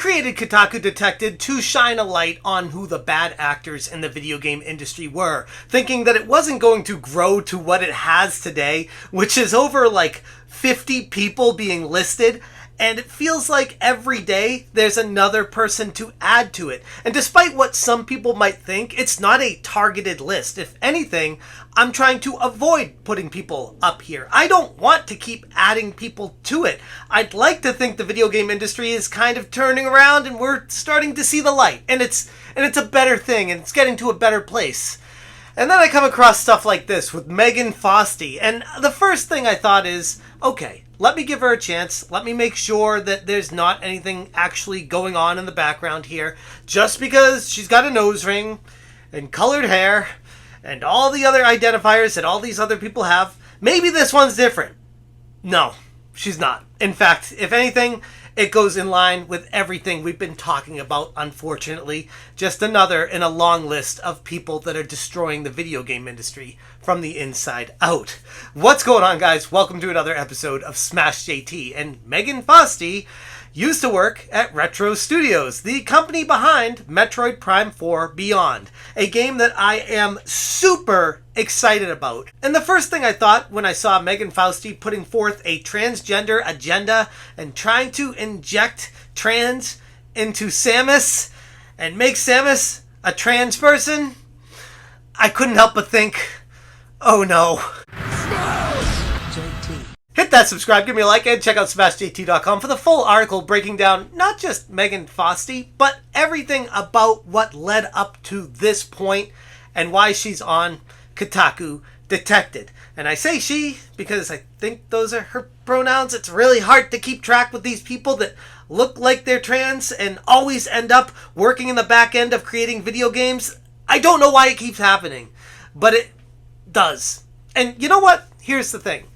created Kotaku Detected to shine a light on who the bad actors in the video game industry were, thinking that it wasn't going to grow to what it has today, which is over like 50 people being listed. And it feels like every day there's another person to add to it. And despite what some people might think, it's not a targeted list. If anything, I'm trying to avoid putting people up here. I don't want to keep adding people to it. I'd like to think the video game industry is kind of turning around and we're starting to see the light. And it's a better thing, and it's getting to a better place. And then I come across stuff like this with Megan Fausti. And the first thing I thought is, okay, let me give her a chance. Let me make sure that there's not anything actually going on in the background here. Just because she's got a nose ring and colored hair and all the other identifiers that all these other people have, maybe this one's different. No, she's not. In fact, if anything, it goes in line with everything we've been talking about, unfortunately. Just another in a long list of people that are destroying the video game industry from the inside out. What's going on, guys? Welcome to another episode of Smash JT. And Megan Fausti used to work at Retro Studios, the company behind Metroid Prime 4 Beyond, a game that I am super excited about. And the first thing I thought when I saw Megan Fausti putting forth a transgender agenda and trying to inject trans into Samus and make Samus a trans person, I couldn't help but think, oh no. Hit that subscribe, give me a like, and check out smashjt.com for the full article breaking down not just Megan Fausti, but everything about what led up to this point and why she's on Kotaku Detected. And I say she because I think those are her pronouns. It's really hard to keep track with these people that look like they're trans and always end up working in the back end of creating video games. I don't know why it keeps happening, but it does. And you know what? Here's the thing.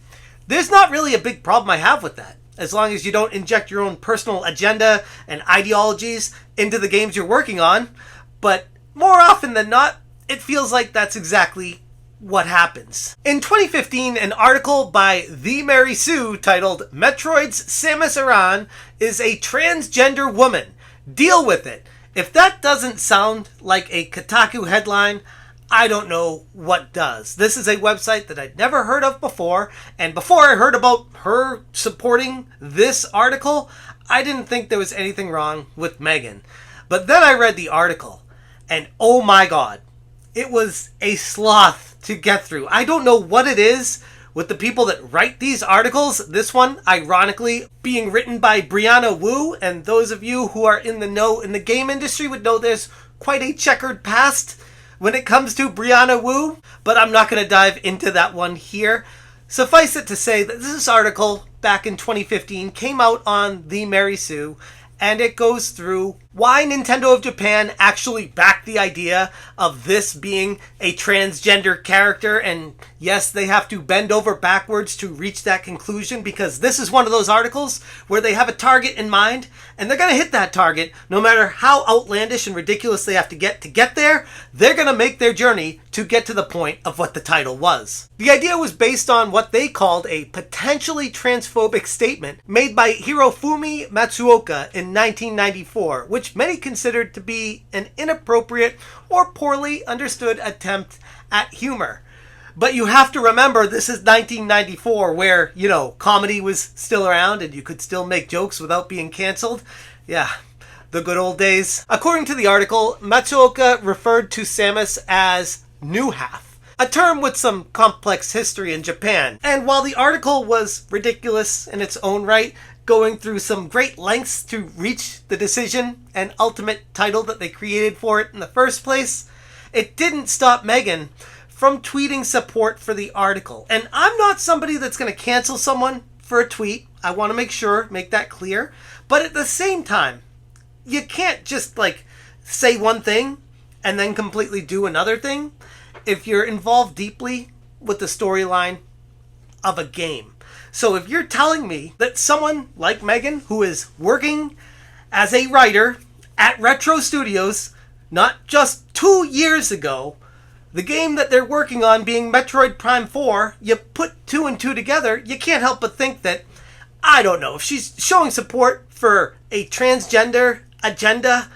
There's not really a big problem I have with that, as long as you don't inject your own personal agenda and ideologies into the games you're working on. But more often than not, it feels like that's exactly what happens. In 2015, an article by The Mary Sue titled "Metroid's Samus Aran is a transgender woman. Deal with it." If that doesn't sound like a Kotaku headline, I don't know what does. This is a website that I'd never heard of before, and before I heard about her supporting this article, I didn't think there was anything wrong with Megan. But then I read the article, and oh my god, it was a sloth to get through. I don't know what it is with the people that write these articles. This one, ironically, being written by Brianna Wu, and those of you who are in the know in the game industry would know there's quite a checkered past when it comes to Brianna Wu, but I'm not going to dive into that one here. Suffice it to say that this article back in 2015 came out on The Mary Sue, and it goes through why Nintendo of Japan actually backed the idea of this being a transgender character. And yes, they have to bend over backwards to reach that conclusion, because this is one of those articles where they have a target in mind and they're going to hit that target no matter how outlandish and ridiculous they have to get there. They're going to make their journey to get to the point of what the title was. The idea was based on what they called a potentially transphobic statement made by Hirofumi Matsuoka in 1994, which many considered to be an inappropriate or poorly understood attempt at humor. But you have to remember, this is 1994, where, comedy was still around and you could still make jokes without being canceled. Yeah, the good old days. According to the article, Matsuoka referred to Samus as new half, a term with some complex history in Japan. And while the article was ridiculous in its own right, going through some great lengths to reach the decision and ultimate title that they created for it in the first place, it didn't stop Megan from tweeting support for the article. And I'm not somebody that's going to cancel someone for a tweet. I want to make that clear. But at the same time, you can't just say one thing and then completely do another thing if you're involved deeply with the storyline of a game. So if you're telling me that someone like Megan, who is working as a writer at Retro Studios, not just 2 years ago, the game that they're working on being Metroid Prime 4, you put two and two together, you can't help but think that, I don't know, if she's showing support for a transgender agenda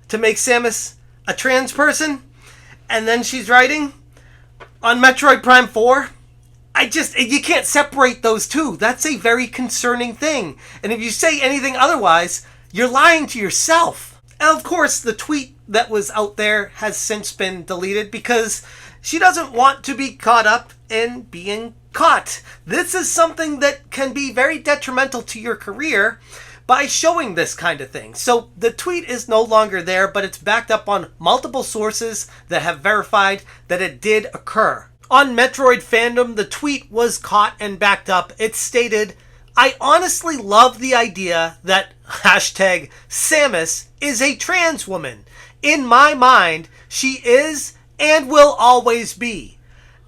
to make Samus a trans person, and then she's writing on Metroid Prime 4. You can't separate those two. That's a very concerning thing. And if you say anything otherwise, you're lying to yourself. And of course, the tweet that was out there has since been deleted because she doesn't want to be caught up in being caught. This is something that can be very detrimental to your career by showing this kind of thing. So the tweet is no longer there, but it's backed up on multiple sources that have verified that it did occur. On Metroid Fandom, the tweet was caught and backed up. It stated, "I honestly love the idea that hashtag Samus is a trans woman. In my mind, she is and will always be."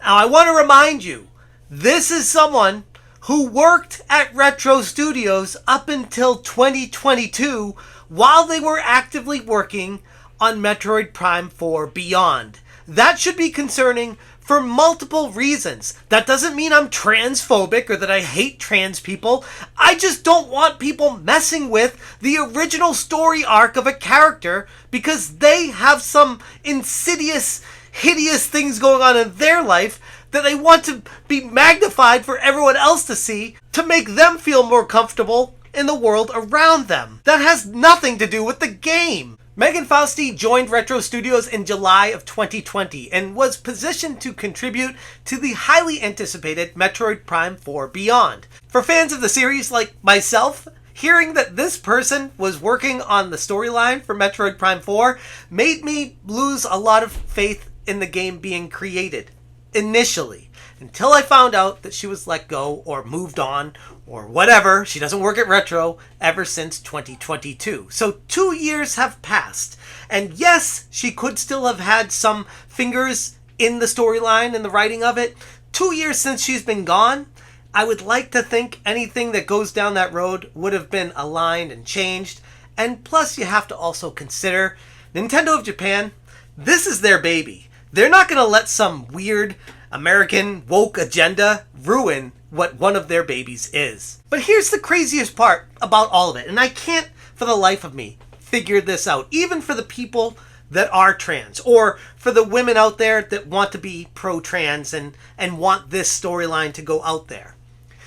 Now, I want to remind you, this is someone who worked at Retro Studios up until 2022 while they were actively working on Metroid Prime 4 Beyond. That should be concerning for multiple reasons. That doesn't mean I'm transphobic or that I hate trans people. I just don't want people messing with the original story arc of a character because they have some insidious, hideous things going on in their life that they want to be magnified for everyone else to see to make them feel more comfortable in the world around them. That has nothing to do with the game. Megan Fausti joined Retro Studios in July of 2020 and was positioned to contribute to the highly anticipated Metroid Prime 4 Beyond. For fans of the series like myself, hearing that this person was working on the storyline for Metroid Prime 4 made me lose a lot of faith in the game being created. Initially, until I found out that she was let go or moved on or whatever. She doesn't work at Retro ever since 2022. So 2 years have passed. And yes, she could still have had some fingers in the storyline and the writing of it. 2 years since she's been gone. I would like to think anything that goes down that road would have been aligned and changed. And plus, you have to also consider Nintendo of Japan. This is their baby. They're not going to let some weird American woke agenda ruin what one of their babies is. But here's the craziest part about all of it, and I can't for the life of me figure this out, even for the people that are trans, or for the women out there that want to be pro-trans and want this storyline to go out there.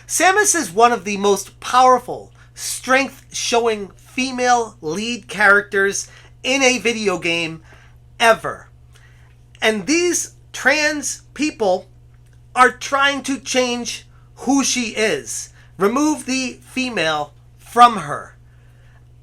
Samus is one of the most powerful, strength-showing female lead characters in a video game ever. And these trans people are trying to change who she is. Remove the female from her.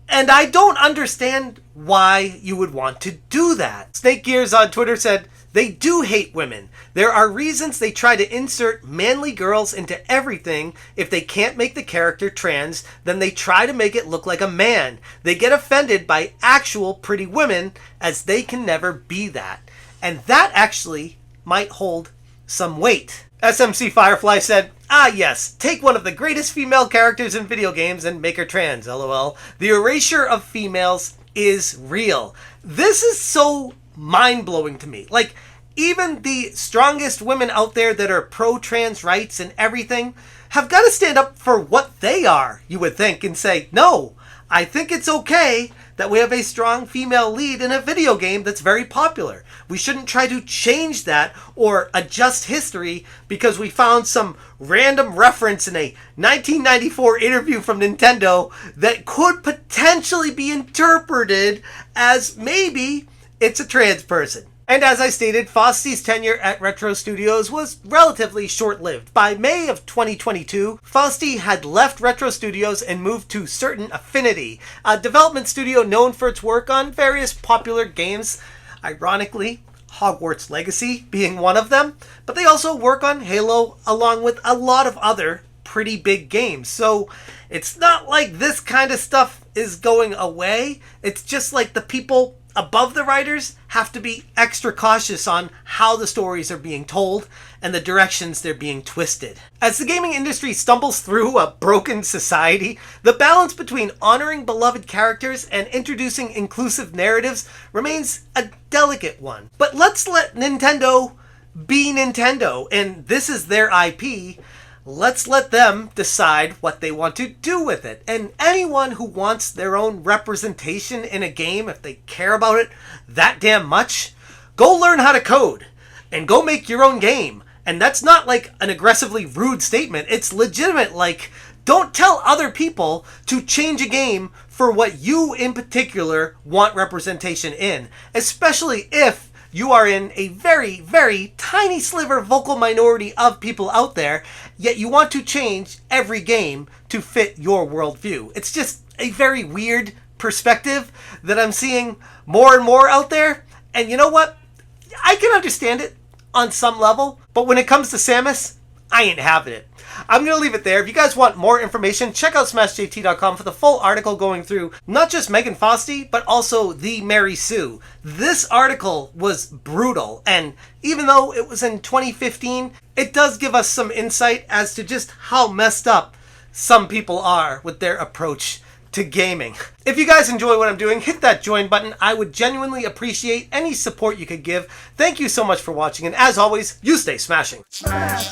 And I don't understand why you would want to do that. Snake Gears on Twitter said, "They do hate women. There are reasons they try to insert manly girls into everything. If they can't make the character trans, then they try to make it look like a man. They get offended by actual pretty women as they can never be that." And that actually might hold some weight. SMC Firefly said, "Ah yes, take one of the greatest female characters in video games and make her trans, lol. The erasure of females is real." This is so mind-blowing to me. Like, even the strongest women out there that are pro-trans rights and everything have got to stand up for what they are, you would think, and say, no, I think it's okay that we have a strong female lead in a video game that's very popular. We shouldn't try to change that or adjust history because we found some random reference in a 1994 interview from Nintendo that could potentially be interpreted as maybe it's a trans person. And as I stated, Fosty's tenure at Retro Studios was relatively short-lived. By May of 2022, Fosty had left Retro Studios and moved to Certain Affinity, a development studio known for its work on various popular games, ironically, Hogwarts Legacy being one of them, but they also work on Halo along with a lot of other pretty big games. So it's not like this kind of stuff is going away. It's just like the people above the writers have to be extra cautious on how the stories are being told and the directions they're being twisted. As the gaming industry stumbles through a broken society, the balance between honoring beloved characters and introducing inclusive narratives remains a delicate one. But let's let Nintendo be Nintendo, and this is their IP. let's let them decide what they want to do with it. And anyone who wants their own representation in a game, if they care about it that damn much, go learn how to code and go make your own game. And that's not like an aggressively rude statement. It's legitimate. Like, don't tell other people to change a game for what you in particular want representation in, especially if you are in a very, very tiny sliver vocal minority of people out there, yet you want to change every game to fit your worldview. It's just a very weird perspective that I'm seeing more and more out there. And you know what? I can understand it on some level, but when it comes to Samus, I ain't having it. I'm going to leave it there. If you guys want more information, check out smashjt.com for the full article going through not just Megan Fausti, but also the Mary Sue. This article was brutal, and even though it was in 2015, it does give us some insight as to just how messed up some people are with their approach to gaming. If you guys enjoy what I'm doing, hit that join button. I would genuinely appreciate any support you could give. Thank you so much for watching, and as always, you stay smashing. Smash,